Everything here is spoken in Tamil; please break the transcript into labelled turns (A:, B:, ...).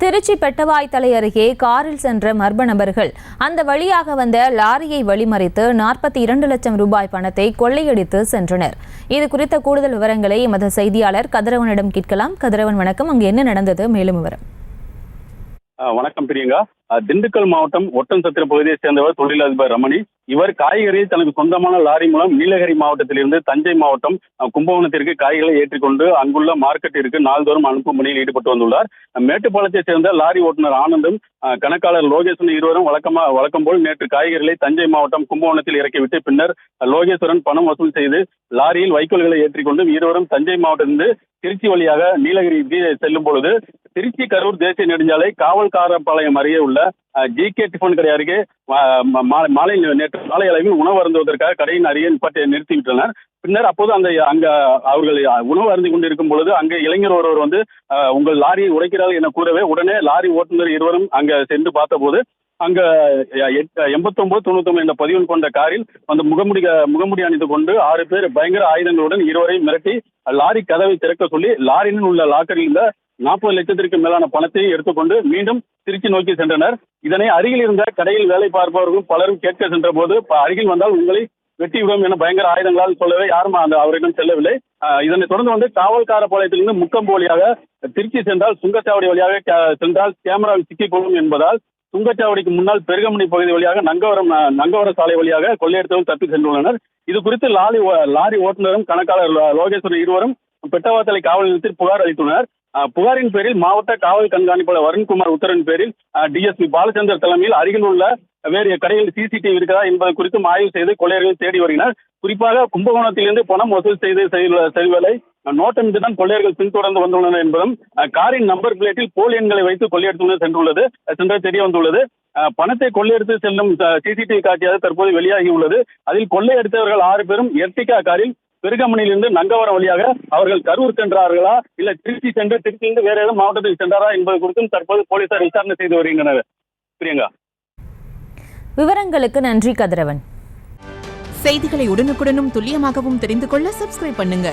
A: திருச்சி பெட்டவாய்த்தலை அருகே காரில் சென்ற மர்ம நபர்கள் அந்த வழியாக வந்த லாரியை வழிமறித்து 42 லட்சம் ரூபாய் பணத்தை கொள்ளையடித்து சென்றனர். இது குறித்த கூடுதல் விவரங்களை எமது செய்தியாளர் கதிரவனிடம் கேட்கலாம். கதிரவன் வணக்கம். அங்கு என்ன நடந்தது? மேலும் விவரம்.
B: வணக்கம் பிரியங்கா. திண்டுக்கல் மாவட்டம் ஒட்டன்சத்திரம் பகுதியை சேர்ந்தவர் தொழிலதிபர் ரமணி. இவர் காய்கறியை தனக்கு சொந்தமான லாரி மூலம் நீலகிரி மாவட்டத்திலிருந்து தஞ்சை மாவட்டம் கும்பகோணத்திற்கு காய்களை ஏற்றிக்கொண்டு அங்குள்ள மார்க்கெட்டிற்கு நாள்தோறும் அனுப்பும் பணியில் ஈடுபட்டு வந்துள்ளார். மேட்டுப்பாளையத்தை சேர்ந்த லாரி ஓட்டுநர் ஆனந்தும் கணக்காளர் லோகேஸ்வரன் இருவரும் வழக்கம் போல் நேற்று காய்கறிகளை தஞ்சை மாவட்டம் கும்பகோணத்தில் இறக்கிவிட்டு பின்னர் லோகேஸ்வரன் பணம் வசூல் செய்து லாரியில் வைக்கோல்களை ஏற்றிக்கொண்டு இருவரும் தஞ்சை மாவட்டத்திலிருந்து திருச்சி வழியாக நீலகிரி செல்லும் பொழுது திருச்சி கரூர் தேசிய நெடுஞ்சாலை காவல்காரப்பாளையம் அருகே உள்ள ஜிகே டிஃபன் கடை அருகே நேற்று மாலை அளவில் உணவு அருந்துவதற்காக கடையின் அருகே நிறுத்திவிட்டனர். பின்னர் அப்போது அங்க அவர்கள் உணவு அருந்தி கொண்டிருக்கும் பொழுது அங்கே இளைஞர் ஒருவர் வந்து உங்கள் லாரியை உடைக்கிறார்கள் என கூறவே உடனே லாரி ஓட்டுநர் இருவரும் அங்க சென்று பார்த்தபோது அங்க 8999 என்ற பதிவன் கொண்ட காரில் அந்த முகமுடி அணிந்து கொண்டு 6 பேர் பயங்கர ஆயுதங்களுடன் இருவரையும் மிரட்டி லாரி கதவை திறக்க சொல்லி லாரியில் உள்ள லாக்கரில் இருந்த 40 லட்சத்திற்கு மேலான பணத்தை எடுத்துக்கொண்டு மீண்டும் திருச்சி நோக்கி சென்றனர். இதனை அருகில் இருந்த கடையில் வேலை பார்ப்பவர்கள் பலரும் கேட்க சென்ற போது அருகில் வந்தால் உங்களை வெட்டிவிடும் என பயங்கர ஆயுதங்களால் சொல்லவே யாரும் அவரிடம் செல்லவில்லை. இதனை தொடர்ந்து வந்து காவல்காரப்பாளையத்திலிருந்து முக்கம்பு வழியாக திருச்சி சென்றால் சுங்கச்சாவடி வழியாக சென்றால் கேமராவில் சிக்கிக்கொள்ளும் என்பதால் சுங்கச்சாவடிக்கு முன்னால் பெருகமணி பகுதி வழியாக நங்கவர சாலை வழியாக கொள்ளையடித்தவர்கள் தப்பி சென்றுள்ளனர். இது குறித்து லாரி ஓட்டுநரும் கணக்காளர் லோகேஸ்வரன் இருவரும் பெட்டவாத்தலை காவல் நிலையத்தில் புகார் அளித்துள்ளனர். புகாரின் பேரில் மாவட்ட காவல் கண்காணிப்பாளர் வருண்குமார் உத்தரவின் பேரில் டிஎஸ்பி பாலச்சந்தர் தலைமையில் அருகில் உள்ள வேறு கடையில் சிசிடிவி இருக்கிறதா என்பது குறித்தும் ஆய்வு செய்து கொள்ளையர்கள் தேடி வருகின்றனர். குறிப்பாக கும்பகோணத்திலிருந்து பணம் வசூல் செய்வதை நோட்டமிட்டுதான் கொள்ளையர்கள் பின்தொடர்ந்து வந்துள்ளனர் என்பதும் காரின் நம்பர் பிளேட்டில் போலி எண்களை வைத்து கொள்ளையடித்து சென்று தெரிய வந்துள்ளது. பணத்தை கொள்ளையடித்து செல்லும் சிசிடிவி காட்சியாக தற்போது வெளியாகி உள்ளது. அதில் கொள்ளையடித்தவர்கள் 6 பேரும் எர்டிகா காரில் பெருகமணியிலிருந்து நங்கவரம் வழியாக அவர்கள் கரூர் சென்றார்களா இல்ல திருச்சி சென்று திருச்சியிலிருந்து வேற ஏதாவது மாவட்டத்தில் சென்றாரா என்பது குறித்தும் தற்போது போலீசார் விசாரணை செய்து வருகின்றனர். பிரியங்கா,
A: விவரங்களுக்கு நன்றி கதிரவன்.
C: செய்திகளை உடனுக்குடனும் துல்லியமாகவும் தெரிந்து கொள்ள சப்ஸ்கிரைப் பண்ணுங்க.